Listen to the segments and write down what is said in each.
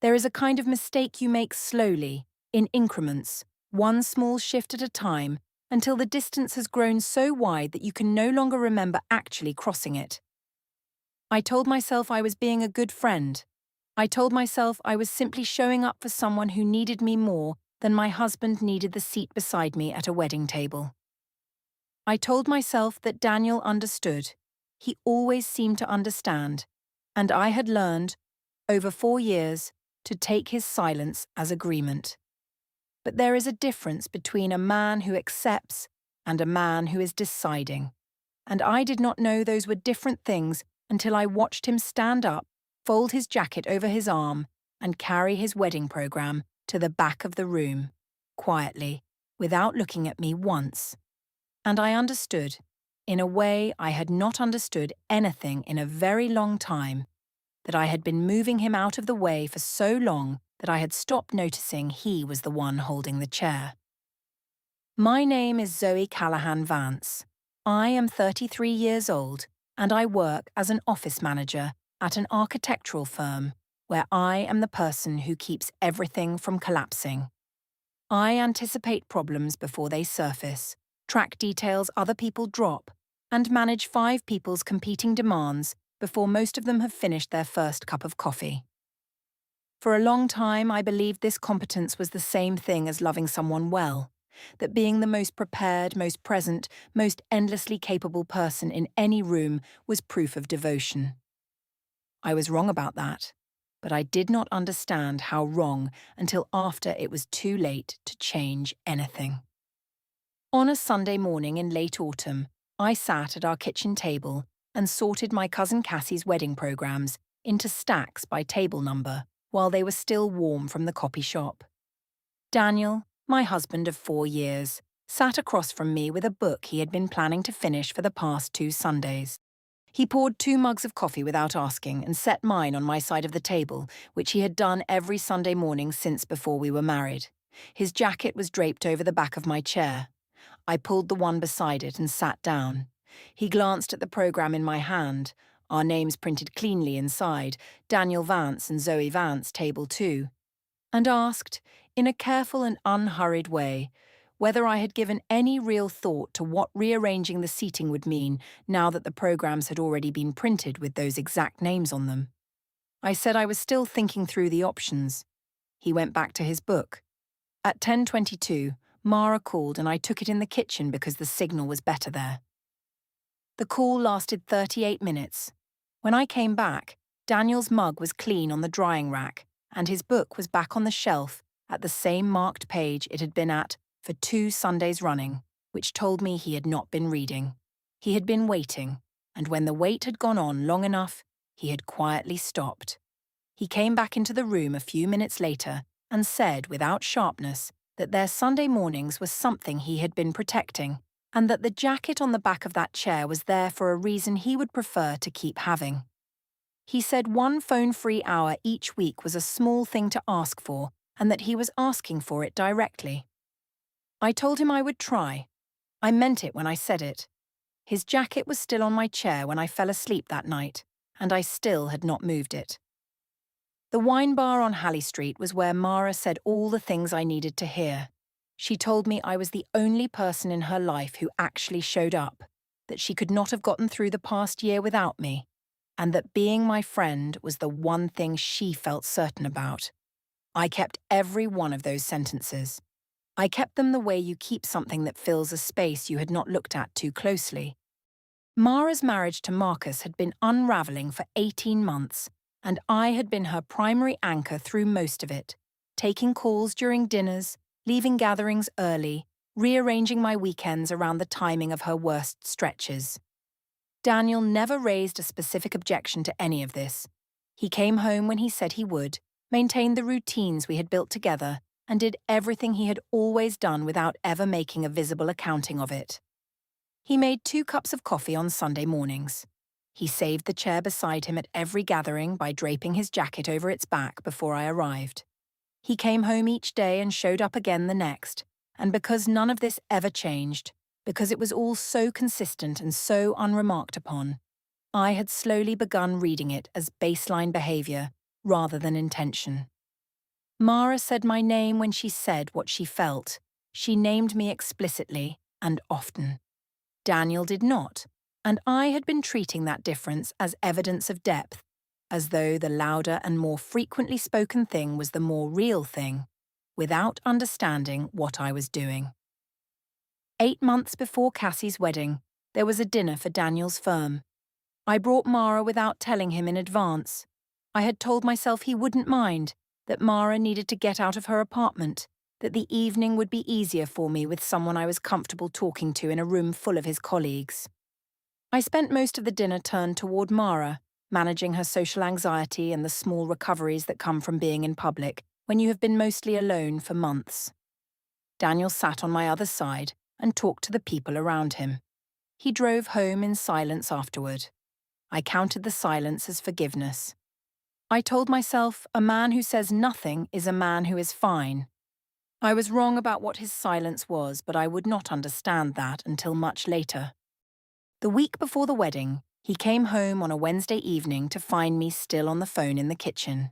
There is a kind of mistake you make slowly, in increments, one small shift at a time, until the distance has grown so wide that you can no longer remember actually crossing it. I told myself I was being a good friend. I told myself I was simply showing up for someone who needed me more than my husband needed the seat beside me at a wedding table. I told myself that Daniel understood. He always seemed to understand, and I had learned, over 4 years, to take his silence as agreement. But there is a difference between a man who accepts and a man who is deciding, and I did not know those were different things until I watched him stand up, fold his jacket over his arm, and carry his wedding program to the back of the room, quietly, without looking at me once. And I understood, in a way I had not understood anything in a very long time, that I had been moving him out of the way for so long that I had stopped noticing he was the one holding the chair. My name is Zoe Callahan Vance. I am 33 years old, and I work as an office manager at an architectural firm where I am the person who keeps everything from collapsing. I anticipate problems before they surface, track details other people drop, and manage 5 people's competing demands before most of them have finished their first cup of coffee. For a long time, I believed this competence was the same thing as loving someone well, that being the most prepared, most present, most endlessly capable person in any room was proof of devotion. I was wrong about that, but I did not understand how wrong until after it was too late to change anything. On a Sunday morning in late autumn, I sat at our kitchen table and sorted my cousin Cassie's wedding programs into stacks by table number while they were still warm from the copy shop. Daniel, my husband of 4 years, sat across from me with a book he had been planning to finish for the past 2 Sundays. He poured 2 mugs of coffee without asking and set mine on my side of the table, which he had done every Sunday morning since before we were married. His jacket was draped over the back of my chair. I pulled the one beside it and sat down. He glanced at the program in my hand, our names printed cleanly inside, Daniel Vance and Zoe Vance, table 2, and asked, in a careful and unhurried way, whether I had given any real thought to what rearranging the seating would mean now that the programs had already been printed with those exact names on them. I said I was still thinking through the options. He went back to his book. At 10:22, Mara called and I took it in the kitchen because the signal was better there. The call lasted 38 minutes. When I came back, Daniel's mug was clean on the drying rack and his book was back on the shelf at the same marked page it had been at for 2 Sundays running, which told me he had not been reading. He had been waiting, and when the wait had gone on long enough, he had quietly stopped. He came back into the room a few minutes later and said without sharpness that their Sunday mornings were something he had been protecting, and that the jacket on the back of that chair was there for a reason he would prefer to keep having. He said 1 phone-free hour each week was a small thing to ask for, and that he was asking for it directly. I told him I would try. I meant it when I said it. His jacket was still on my chair when I fell asleep that night, and I still had not moved it. The wine bar on Halley Street was where Mara said all the things I needed to hear. She told me I was the only person in her life who actually showed up, that she could not have gotten through the past year without me, and that being my friend was the one thing she felt certain about. I kept every one of those sentences. I kept them the way you keep something that fills a space you had not looked at too closely. Mara's marriage to Marcus had been unraveling for 18 months, and I had been her primary anchor through most of it, taking calls during dinners, leaving gatherings early, rearranging my weekends around the timing of her worst stretches. Daniel never raised a specific objection to any of this. He came home when he said he would, maintained the routines we had built together, and did everything he had always done without ever making a visible accounting of it. He made 2 cups of coffee on Sunday mornings. He saved the chair beside him at every gathering by draping his jacket over its back before I arrived. He came home each day and showed up again the next, and because none of this ever changed, because it was all so consistent and so unremarked upon, I had slowly begun reading it as baseline behavior rather than intention. Mara said my name when she said what she felt. She named me explicitly and often. Daniel did not, and I had been treating that difference as evidence of depth, as though the louder and more frequently spoken thing was the more real thing, without understanding what I was doing. 8 months before Cassie's wedding, there was a dinner for Daniel's firm. I brought Mara without telling him in advance. I had told myself he wouldn't mind, that Mara needed to get out of her apartment, that the evening would be easier for me with someone I was comfortable talking to in a room full of his colleagues. I spent most of the dinner turned toward Mara, managing her social anxiety and the small recoveries that come from being in public when you have been mostly alone for months. Daniel sat on my other side and talked to the people around him. He drove home in silence afterward. I counted the silence as forgiveness. I told myself a man who says nothing is a man who is fine. I was wrong about what his silence was, but I would not understand that until much later. The week before the wedding, he came home on a Wednesday evening to find me still on the phone in the kitchen.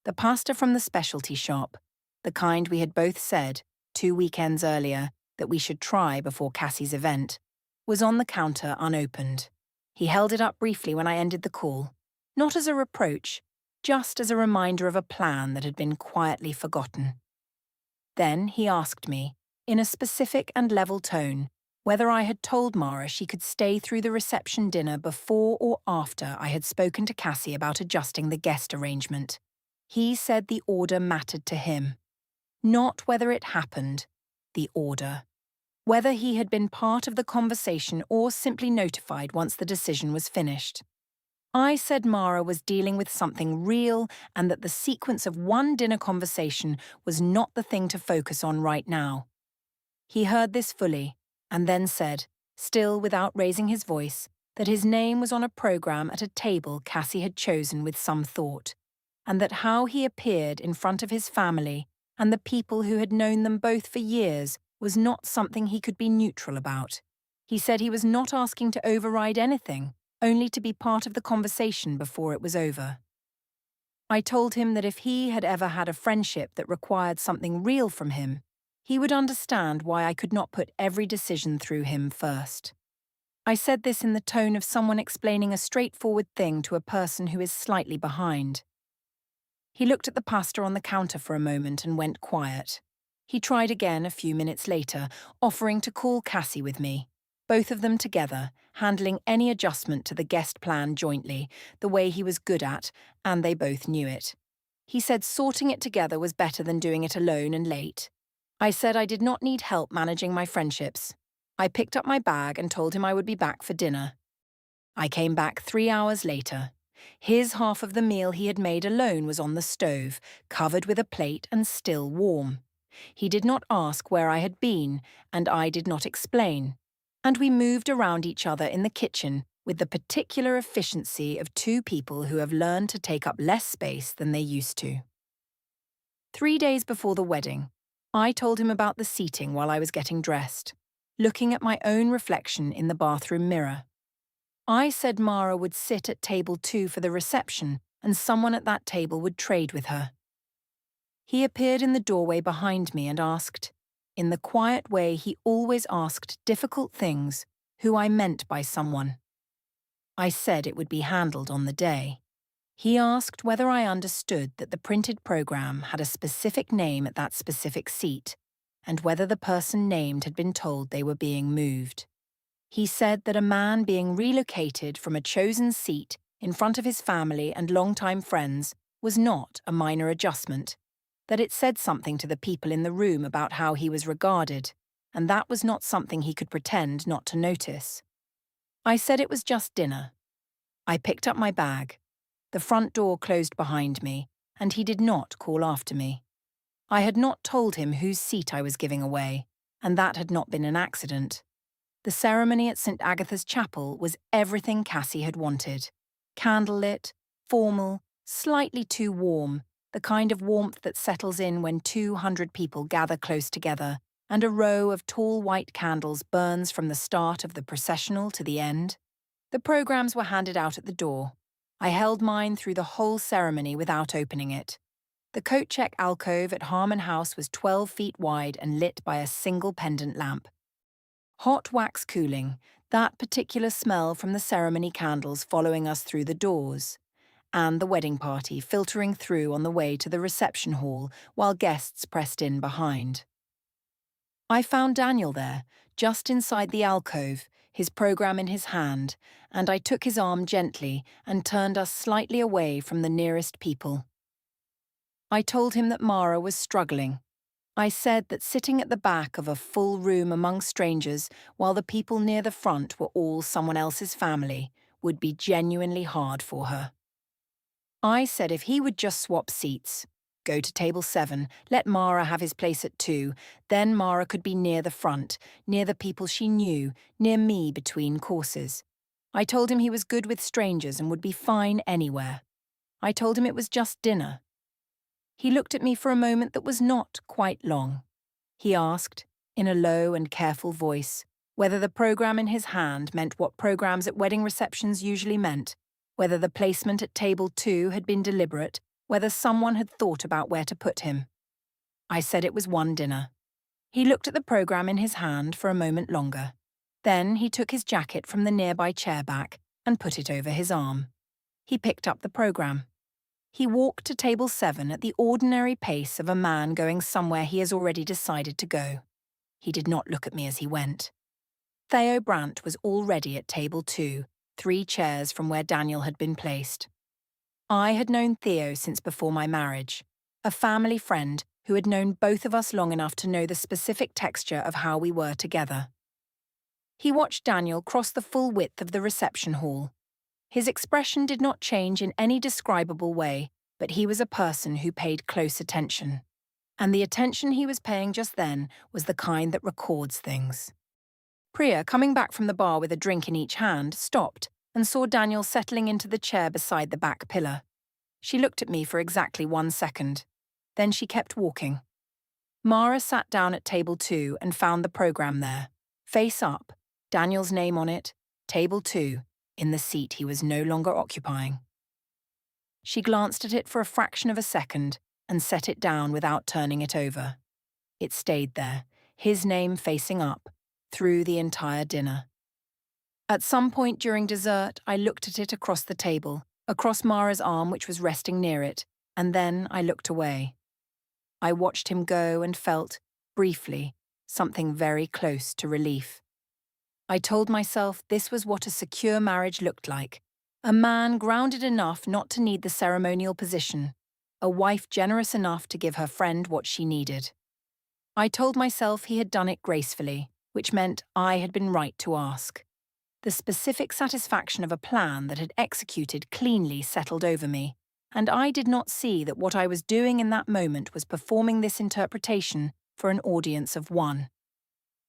The pasta from the specialty shop, the kind we had both said, 2 weekends earlier, that we should try before Cassie's event, was on the counter unopened. He held it up briefly when I ended the call, not as a reproach, just as a reminder of a plan that had been quietly forgotten. Then he asked me, in a specific and level tone, whether I had told Mara she could stay through the reception dinner before or after I had spoken to Cassie about adjusting the guest arrangement. He said the order mattered to him. Not whether it happened, the order. Whether he had been part of the conversation or simply notified once the decision was finished. I said Mara was dealing with something real and that the sequence of one dinner conversation was not the thing to focus on right now. He heard this fully, and then said, still without raising his voice, that his name was on a program at a table Cassie had chosen with some thought, and that how he appeared in front of his family and the people who had known them both for years was not something he could be neutral about. He said he was not asking to override anything, only to be part of the conversation before it was over. I told him that if he had ever had a friendship that required something real from him, he would understand why I could not put every decision through him first. I said this in the tone of someone explaining a straightforward thing to a person who is slightly behind. He looked at the pasta on the counter for a moment and went quiet. He tried again a few minutes later, offering to call Cassie with me, both of them together, handling any adjustment to the guest plan jointly, the way he was good at, and they both knew it. He said sorting it together was better than doing it alone and late. I said I did not need help managing my friendships. I picked up my bag and told him I would be back for dinner. I came back 3 hours later. His half of the meal he had made alone was on the stove, covered with a plate and still warm. He did not ask where I had been, and I did not explain. And we moved around each other in the kitchen with the particular efficiency of two people who have learned to take up less space than they used to. 3 days before the wedding, I told him about the seating while I was getting dressed, looking at my own reflection in the bathroom mirror. I said Mara would sit at table 2 for the reception and someone at that table would trade with her. He appeared in the doorway behind me and asked, in the quiet way he always asked difficult things, who I meant by someone. I said it would be handled on the day. He asked whether I understood that the printed program had a specific name at that specific seat, and whether the person named had been told they were being moved. He said that a man being relocated from a chosen seat in front of his family and longtime friends was not a minor adjustment, that it said something to the people in the room about how he was regarded, and that was not something he could pretend not to notice. I said it was just dinner. I picked up my bag. The front door closed behind me, and he did not call after me. I had not told him whose seat I was giving away, and that had not been an accident. The ceremony at St. Agatha's Chapel was everything Cassie had wanted. Candlelit, formal, slightly too warm, the kind of warmth that settles in when 200 people gather close together, and a row of tall white candles burns from the start of the processional to the end. The programs were handed out at the door. I held mine through the whole ceremony without opening it. The coat check alcove at Harmon House was 12 feet wide and lit by a single pendant lamp. Hot wax cooling, that particular smell from the ceremony candles following us through the doors, and the wedding party filtering through on the way to the reception hall while guests pressed in behind. I found Daniel there, just inside the alcove, his program in his hand, and I took his arm gently and turned us slightly away from the nearest people. I told him that Mara was struggling. I said that sitting at the back of a full room among strangers while the people near the front were all someone else's family would be genuinely hard for her. I said if he would just swap seats, go to table 7, let Mara have his place at 2, then Mara could be near the front, near the people she knew, near me between courses. I told him he was good with strangers and would be fine anywhere. I told him it was just dinner. He looked at me for a moment that was not quite long. He asked, in a low and careful voice, whether the program in his hand meant what programs at wedding receptions usually meant, whether the placement at table 2 had been deliberate, whether someone had thought about where to put him. I said it was one dinner. He looked at the program in his hand for a moment longer. Then he took his jacket from the nearby chair back and put it over his arm. He picked up the program. He walked to table 7 at the ordinary pace of a man going somewhere he has already decided to go. He did not look at me as he went. Theo Brandt was already at table 2, 3 chairs from where Daniel had been placed. I had known Theo since before my marriage, a family friend who had known both of us long enough to know the specific texture of how we were together. He watched Daniel cross the full width of the reception hall. His expression did not change in any describable way, but he was a person who paid close attention. And the attention he was paying just then was the kind that records things. Priya, coming back from the bar with a drink in each hand, stopped and saw Daniel settling into the chair beside the back pillar. She looked at me for exactly 1 second. Then she kept walking. Mara sat down at table 2 and found the program there. Face up, Daniel's name on it, table 2, in the seat he was no longer occupying. She glanced at it for a fraction of a second and set it down without turning it over. It stayed there, his name facing up, through the entire dinner. At some point during dessert, I looked at it across the table, across Mara's arm which was resting near it, and then I looked away. I watched him go and felt, briefly, something very close to relief. I told myself this was what a secure marriage looked like. A man grounded enough not to need the ceremonial position. A wife generous enough to give her friend what she needed. I told myself he had done it gracefully, which meant I had been right to ask. The specific satisfaction of a plan that had executed cleanly settled over me, and I did not see that what I was doing in that moment was performing this interpretation for an audience of 1.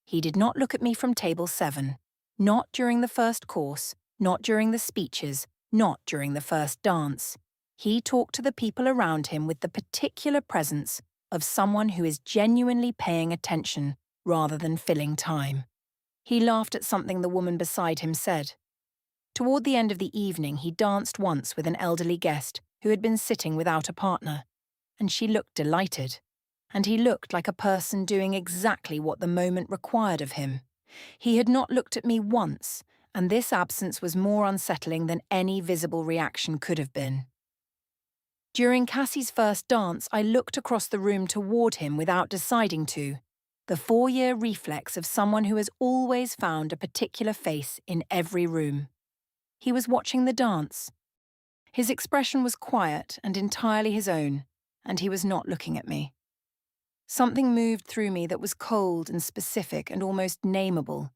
He did not look at me from table 7, not during the first course, not during the speeches, not during the first dance. He talked to the people around him with the particular presence of someone who is genuinely paying attention rather than filling time. He laughed at something the woman beside him said. Toward the end of the evening, he danced once with an elderly guest who had been sitting without a partner, and she looked delighted. And he looked like a person doing exactly what the moment required of him. He had not looked at me once, and this absence was more unsettling than any visible reaction could have been. During Cassie's first dance, I looked across the room toward him without deciding to, the 4-year reflex of someone who has always found a particular face in every room. He was watching the dance. His expression was quiet and entirely his own, and he was not looking at me. Something moved through me that was cold and specific and almost nameable,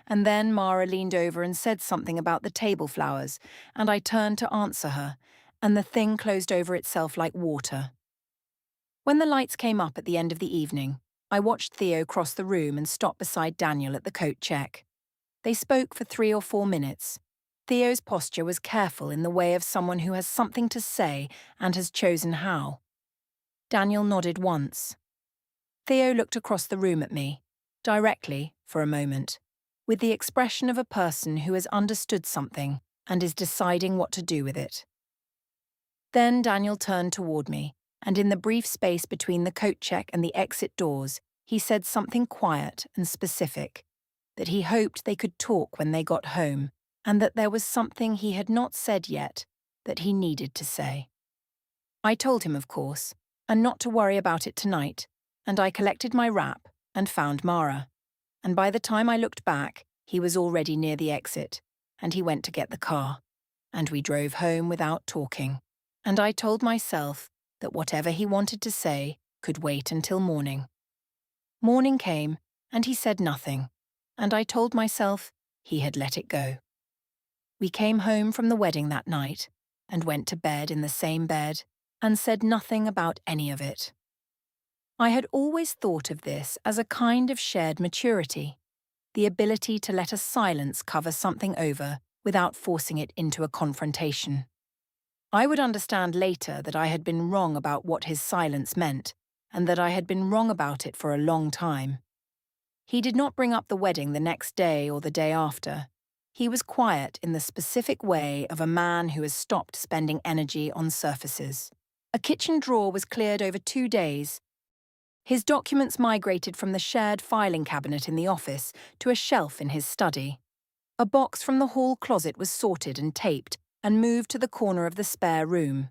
and then Mara leaned over and said something about the table flowers, and I turned to answer her, and the thing closed over itself like water. When the lights came up at the end of the evening, I watched Theo cross the room and stop beside Daniel at the coat check. They spoke for 3 or 4 minutes. Theo's posture was careful in the way of someone who has something to say and has chosen how. Daniel nodded once. Theo looked across the room at me, directly, for a moment, with the expression of a person who has understood something and is deciding what to do with it. Then Daniel turned toward me, and in the brief space between the coat check and the exit doors, he said something quiet and specific, that he hoped they could talk when they got home, and that there was something he had not said yet that he needed to say. I told him, of course, and not to worry about it tonight, and I collected my wrap and found Mara. And by the time I looked back, he was already near the exit, and he went to get the car. And we drove home without talking. And I told myself that whatever he wanted to say could wait until morning. Morning came, and he said nothing, and I told myself he had let it go. We came home from the wedding that night, and went to bed in the same bed, and said nothing about any of it. I had always thought of this as a kind of shared maturity, the ability to let a silence cover something over without forcing it into a confrontation. I would understand later that I had been wrong about what his silence meant, and that I had been wrong about it for a long time. He did not bring up the wedding the next day or the day after. He was quiet in the specific way of a man who has stopped spending energy on surfaces. A kitchen drawer was cleared over 2 days. His documents migrated from the shared filing cabinet in the office to a shelf in his study. A box from the hall closet was sorted and taped and moved to the corner of the spare room.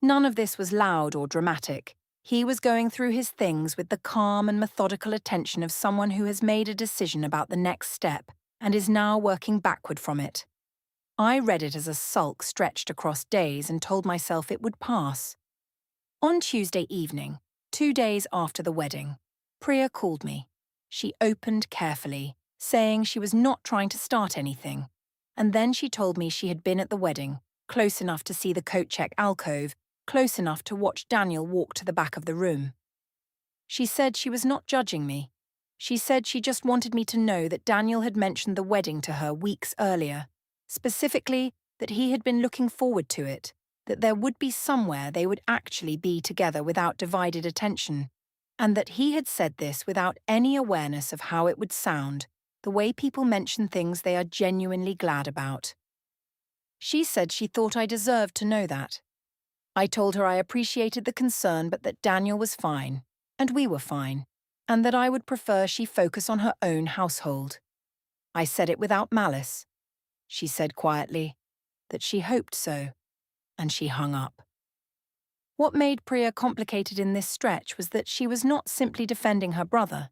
None of this was loud or dramatic. He was going through his things with the calm and methodical attention of someone who has made a decision about the next step and is now working backward from it. I read it as a sulk stretched across days and told myself it would pass. On Tuesday evening, 2 days after the wedding, Priya called me. She opened carefully, saying she was not trying to start anything, and then she told me she had been at the wedding, close enough to see the coat check alcove, close enough to watch Daniel walk to the back of the room. She said she was not judging me. She said she just wanted me to know that Daniel had mentioned the wedding to her weeks earlier, specifically that he had been looking forward to it, that there would be somewhere they would actually be together without divided attention, and that he had said this without any awareness of how it would sound, the way people mention things they are genuinely glad about. She said she thought I deserved to know that. I told her I appreciated the concern but that Daniel was fine, and we were fine, and that I would prefer she focus on her own household. I said it without malice. She said quietly that she hoped so, and she hung up. What made Priya complicated in this stretch was that she was not simply defending her brother.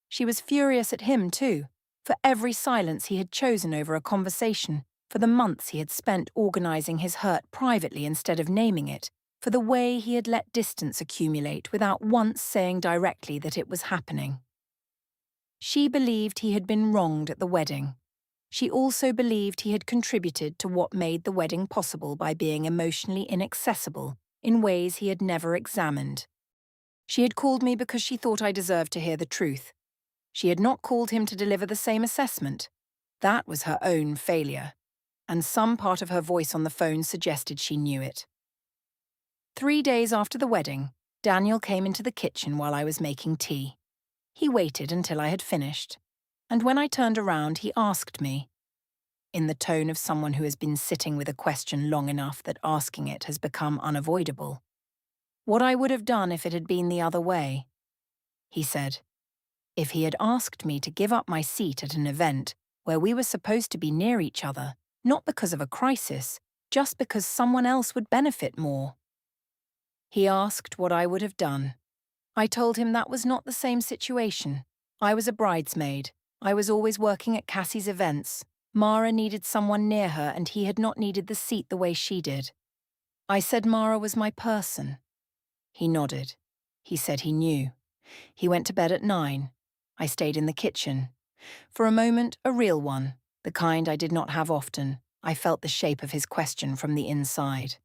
She was furious at him too, for every silence he had chosen over a conversation, for the months he had spent organizing his hurt privately instead of naming it, for the way he had let distance accumulate without once saying directly that it was happening. She believed he had been wronged at the wedding. She also believed he had contributed to what made the wedding possible by being emotionally inaccessible in ways he had never examined. She had called me because she thought I deserved to hear the truth. She had not called him to deliver the same assessment. That was her own failure, and some part of her voice on the phone suggested she knew it. 3 days after the wedding, Daniel came into the kitchen while I was making tea. He waited until I had finished, and when I turned around he asked me, in the tone of someone who has been sitting with a question long enough that asking it has become unavoidable, what I would have done if it had been the other way. He said, if he had asked me to give up my seat at an event where we were supposed to be near each other, not because of a crisis, just because someone else would benefit more. He asked what I would have done. I told him that was not the same situation. I was a bridesmaid. I was always working at Cassie's events. Mara needed someone near her and he had not needed the seat the way she did. I said Mara was my person. He nodded. He said he knew. He went to bed at 9. I stayed in the kitchen. For a moment, a real one, the kind I did not have often. I felt the shape of his question from the inside.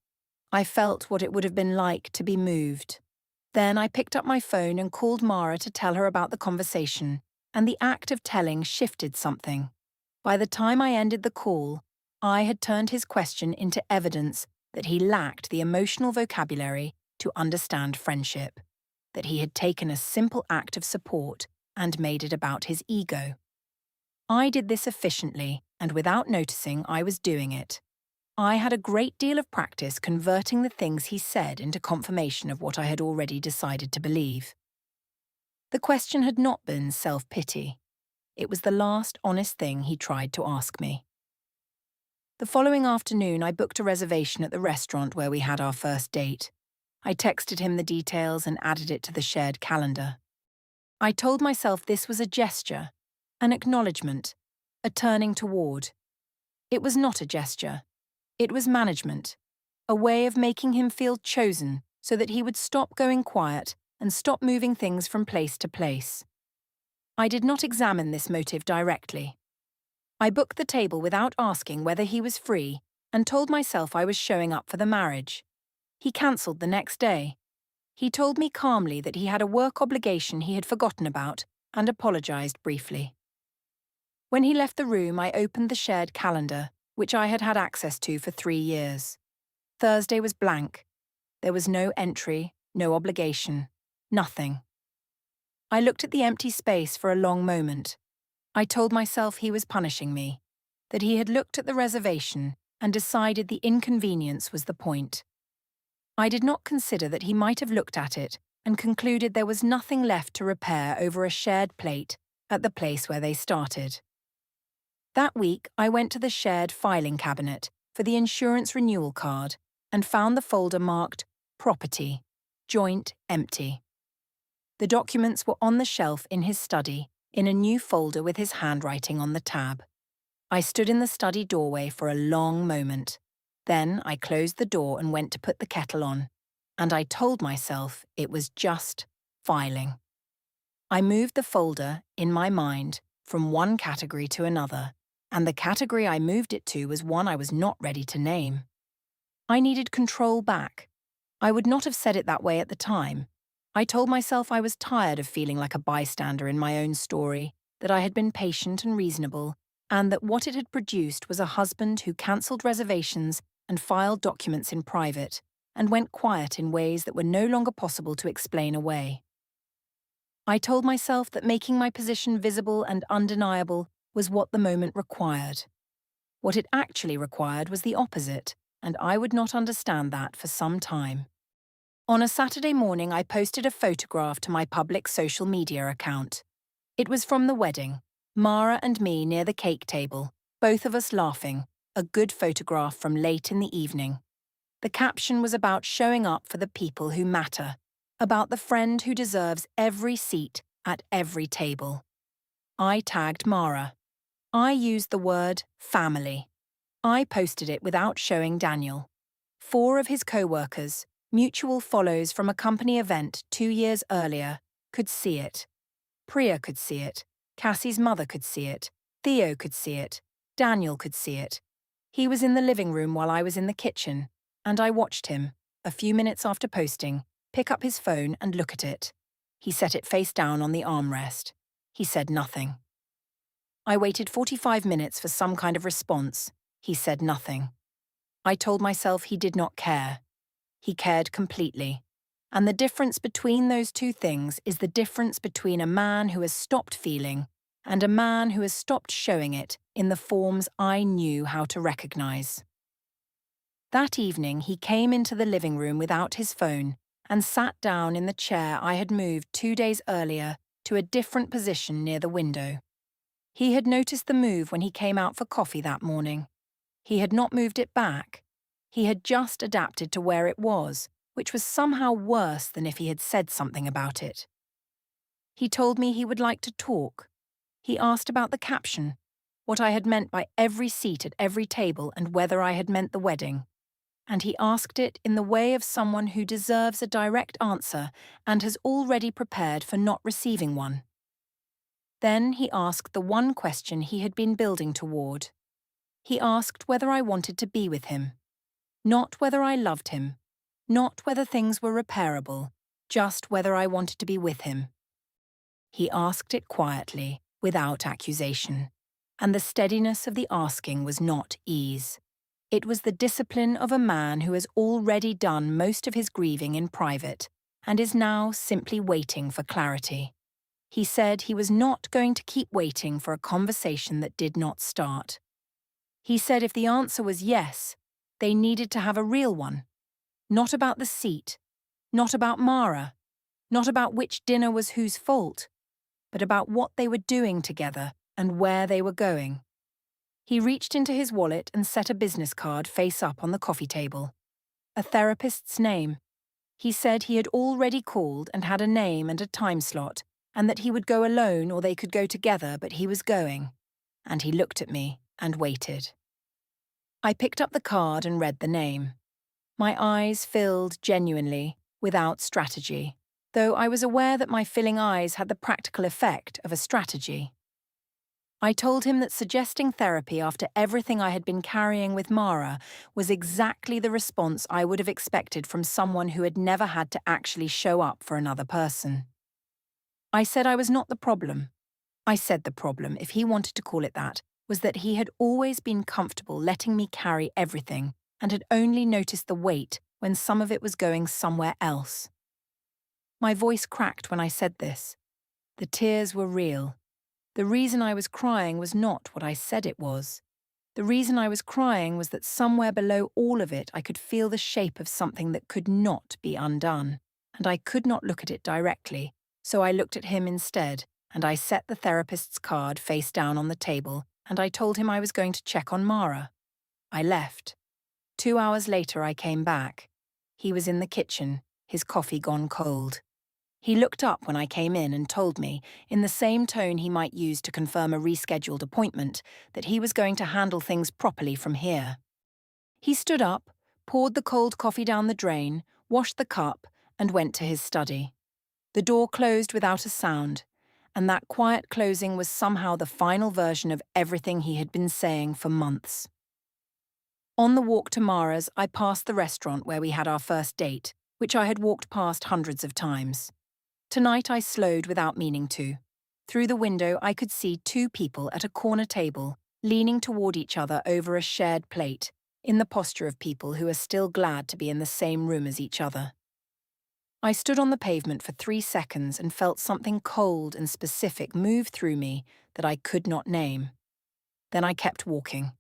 I felt what it would have been like to be moved. Then I picked up my phone and called Mara to tell her about the conversation, and the act of telling shifted something. By the time I ended the call, I had turned his question into evidence that he lacked the emotional vocabulary to understand friendship, that he had taken a simple act of support and made it about his ego. I did this efficiently, and without noticing I was doing it. I had a great deal of practice converting the things he said into confirmation of what I had already decided to believe. The question had not been self-pity. It was the last honest thing he tried to ask me. The following afternoon, I booked a reservation at the restaurant where we had our first date. I texted him the details and added it to the shared calendar. I told myself this was a gesture, an acknowledgement, a turning toward. It was not a gesture. It was management, a way of making him feel chosen so that he would stop going quiet and stop moving things from place to place. I did not examine this motive directly. I booked the table without asking whether he was free and told myself I was showing up for the marriage. He cancelled the next day. He told me calmly that he had a work obligation he had forgotten about and apologized briefly. When he left the room, I opened the shared calendar, which I had had access to for 3 years. Thursday was blank. There was no entry, no obligation, nothing. I looked at the empty space for a long moment. I told myself he was punishing me, that he had looked at the reservation and decided the inconvenience was the point. I did not consider that he might have looked at it and concluded there was nothing left to repair over a shared plate at the place where they started. That week, I went to the shared filing cabinet for the insurance renewal card and found the folder marked Property, Joint Empty. The documents were on the shelf in his study, in a new folder with his handwriting on the tab. I stood in the study doorway for a long moment. Then I closed the door and went to put the kettle on, and I told myself it was just filing. I moved the folder, in my mind, from one category to another, and the category I moved it to was one I was not ready to name. I needed control back. I would not have said it that way at the time. I told myself I was tired of feeling like a bystander in my own story, that I had been patient and reasonable, and that what it had produced was a husband who cancelled reservations and filed documents in private, and went quiet in ways that were no longer possible to explain away. I told myself that making my position visible and undeniable was what the moment required. What it actually required was the opposite, and I would not understand that for some time. On a Saturday morning, I posted a photograph to my public social media account. It was from the wedding, Mara and me near the cake table, both of us laughing, a good photograph from late in the evening. The caption was about showing up for the people who matter, about the friend who deserves every seat at every table. I tagged Mara. I used the word family. I posted it without showing Daniel. 4 of his co-workers, mutual follows from a company event 2 years earlier, could see it. Priya could see it. Cassie's mother could see it. Theo could see it. Daniel could see it. He was in the living room while I was in the kitchen, and I watched him, a few minutes after posting, pick up his phone and look at it. He set it face down on the armrest. He said nothing. I waited 45 minutes for some kind of response. He said nothing. I told myself he did not care. He cared completely. And the difference between those two things is the difference between a man who has stopped feeling and a man who has stopped showing it in the forms I knew how to recognize. That evening, he came into the living room without his phone and sat down in the chair I had moved 2 days earlier to a different position near the window. He had noticed the move when he came out for coffee that morning. He had not moved it back. He had just adapted to where it was, which was somehow worse than if he had said something about it. He told me he would like to talk. He asked about the caption, what I had meant by every seat at every table and whether I had meant the wedding. And he asked it in the way of someone who deserves a direct answer and has already prepared for not receiving one. Then he asked the one question he had been building toward. He asked whether I wanted to be with him. Not whether I loved him. Not whether things were repairable. Just whether I wanted to be with him. He asked it quietly, without accusation. And the steadiness of the asking was not ease. It was the discipline of a man who has already done most of his grieving in private and is now simply waiting for clarity. He said he was not going to keep waiting for a conversation that did not start. He said if the answer was yes, They needed to have a real one. Not about the seat, not about Mara, not about which dinner was whose fault, but about what they were doing together and where they were going. He reached into his wallet and set a business card face up on the coffee table. A therapist's name. He said he had already called and had a name and a time slot, and that he would go alone or they could go together, but he was going. And he looked at me and waited. I picked up the card and read the name. My eyes filled genuinely, without strategy, though I was aware that my filling eyes had the practical effect of a strategy. I told him that suggesting therapy after everything I had been carrying with Mara was exactly the response I would have expected from someone who had never had to actually show up for another person. I said I was not the problem. I said the problem, if he wanted to call it that, was that he had always been comfortable letting me carry everything and had only noticed the weight when some of it was going somewhere else. My voice cracked when I said this. The tears were real. The reason I was crying was not what I said it was. The reason I was crying was that somewhere below all of it I could feel the shape of something that could not be undone, and I could not look at it directly, so I looked at him instead, and I set the therapist's card face down on the table, and I told him I was going to check on Mara. I left. 2 hours later I came back. He was in the kitchen, his coffee gone cold. He looked up when I came in and told me, in the same tone he might use to confirm a rescheduled appointment, that he was going to handle things properly from here. He stood up, poured the cold coffee down the drain, washed the cup, and went to his study. The door closed without a sound, and that quiet closing was somehow the final version of everything he had been saying for months. On the walk to Mara's, I passed the restaurant where we had our first date, which I had walked past hundreds of times. Tonight I slowed without meaning to. Through the window I could see 2 people at a corner table, leaning toward each other over a shared plate, in the posture of people who are still glad to be in the same room as each other. I stood on the pavement for 3 seconds and felt something cold and specific move through me that I could not name. Then I kept walking.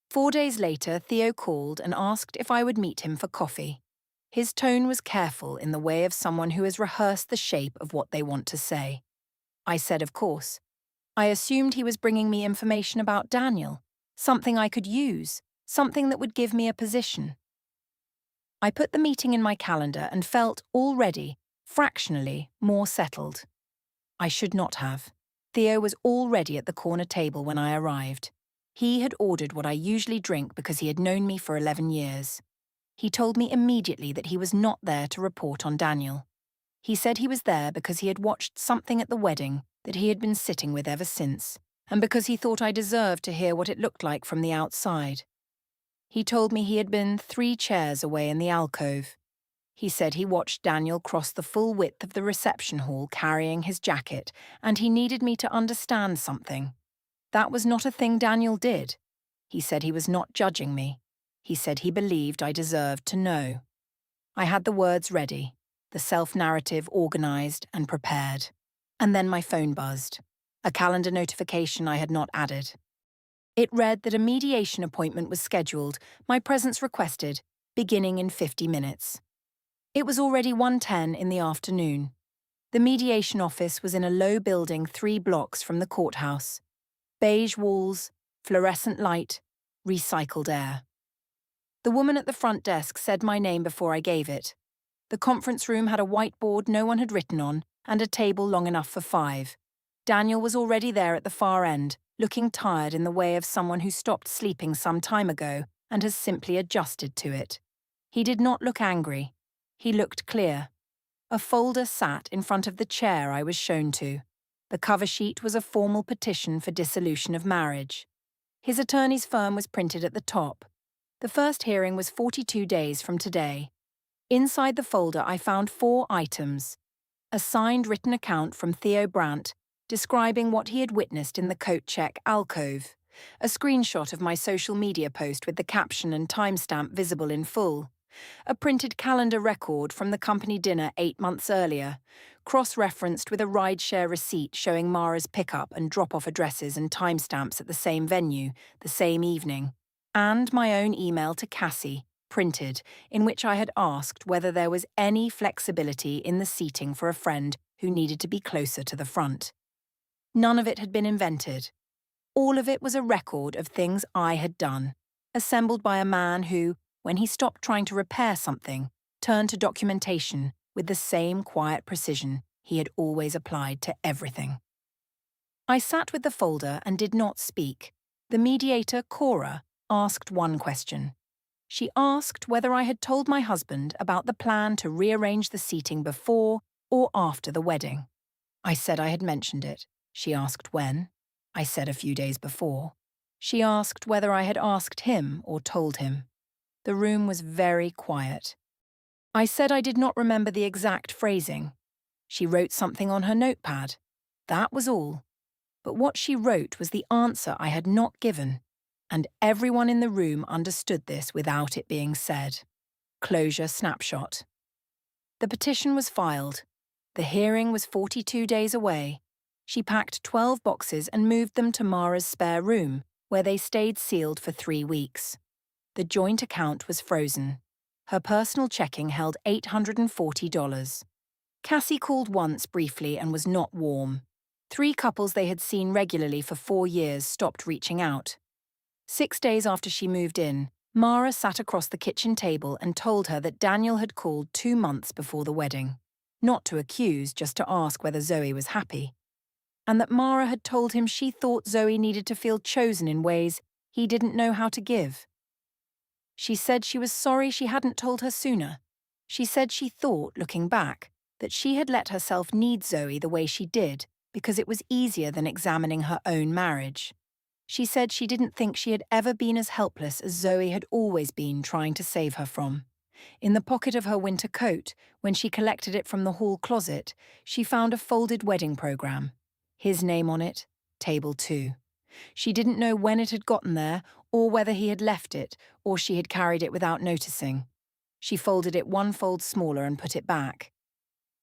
4 days later, Theo called and asked if I would meet him for coffee. His tone was careful in the way of someone who has rehearsed the shape of what they want to say. I said, of course. I assumed he was bringing me information about Daniel, something I could use, something that would give me a position. I put the meeting in my calendar and felt already, fractionally, more settled. I should not have. Theo was already at the corner table when I arrived. He had ordered what I usually drink because he had known me for 11 years. He told me immediately that he was not there to report on Daniel. He said he was there because he had watched something at the wedding that he had been sitting with ever since, and because he thought I deserved to hear what it looked like from the outside. He told me he had been 3 chairs away in the alcove. He said he watched Daniel cross the full width of the reception hall carrying his jacket, and he needed me to understand something. That was not a thing Daniel did. He said he was not judging me. He said he believed I deserved to know. I had the words ready, the self-narrative organized and prepared. And then my phone buzzed, a calendar notification I had not added. It read that a mediation appointment was scheduled, my presence requested, beginning in 50 minutes. It was already 1:10 in the afternoon. The mediation office was in a low building 3 blocks from the courthouse. Beige walls, fluorescent light, recycled air. The woman at the front desk said my name before I gave it. The conference room had a whiteboard no one had written on and a table long enough for 5. Daniel was already there at the far end, looking tired in the way of someone who stopped sleeping some time ago and has simply adjusted to it. He did not look angry. He looked clear. A folder sat in front of the chair I was shown to. The cover sheet was a formal petition for dissolution of marriage. His attorney's firm was printed at the top. The first hearing was 42 days from today. Inside the folder I found 4 items. A signed written account from Theo Brandt describing what he had witnessed in the coat check alcove, a screenshot of my social media post with the caption and timestamp visible in full, a printed calendar record from the company dinner 8 months earlier, cross-referenced with a rideshare receipt showing Mara's pickup and drop-off addresses and timestamps at the same venue, the same evening, and my own email to Cassie, printed, in which I had asked whether there was any flexibility in the seating for a friend who needed to be closer to the front. None of it had been invented. All of it was a record of things I had done, assembled by a man who, when he stopped trying to repair something, turned to documentation with the same quiet precision he had always applied to everything. I sat with the folder and did not speak. The mediator, Cora, asked one question. She asked whether I had told my husband about the plan to rearrange the seating before or after the wedding. I said I had mentioned it. She asked when. I said a few days before. She asked whether I had asked him or told him. The room was very quiet. I said I did not remember the exact phrasing. She wrote something on her notepad. That was all. But what she wrote was the answer I had not given, and everyone in the room understood this without it being said. Closure snapshot. The petition was filed. The hearing was 42 days away. She packed 12 boxes and moved them to Mara's spare room, where they stayed sealed for 3 weeks. The joint account was frozen. Her personal checking held $840. Cassie called once briefly and was not warm. 3 couples they had seen regularly for 4 years stopped reaching out. 6 days after she moved in, Mara sat across the kitchen table and told her that Daniel had called 2 months before the wedding. Not to accuse, just to ask whether Zoe was happy. And that Mara had told him she thought Zoe needed to feel chosen in ways he didn't know how to give. She said she was sorry she hadn't told her sooner. She said she thought, looking back, that she had let herself need Zoe the way she did because it was easier than examining her own marriage. She said she didn't think she had ever been as helpless as Zoe had always been trying to save her from. In the pocket of her winter coat, when she collected it from the hall closet, she found a folded wedding program. His name on it, Table 2. She didn't know when it had gotten there, or whether he had left it, or she had carried it without noticing. She folded it 1 fold smaller and put it back.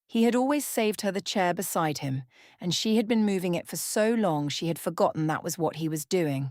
He had always saved her the chair beside him, and she had been moving it for so long she had forgotten that was what he was doing.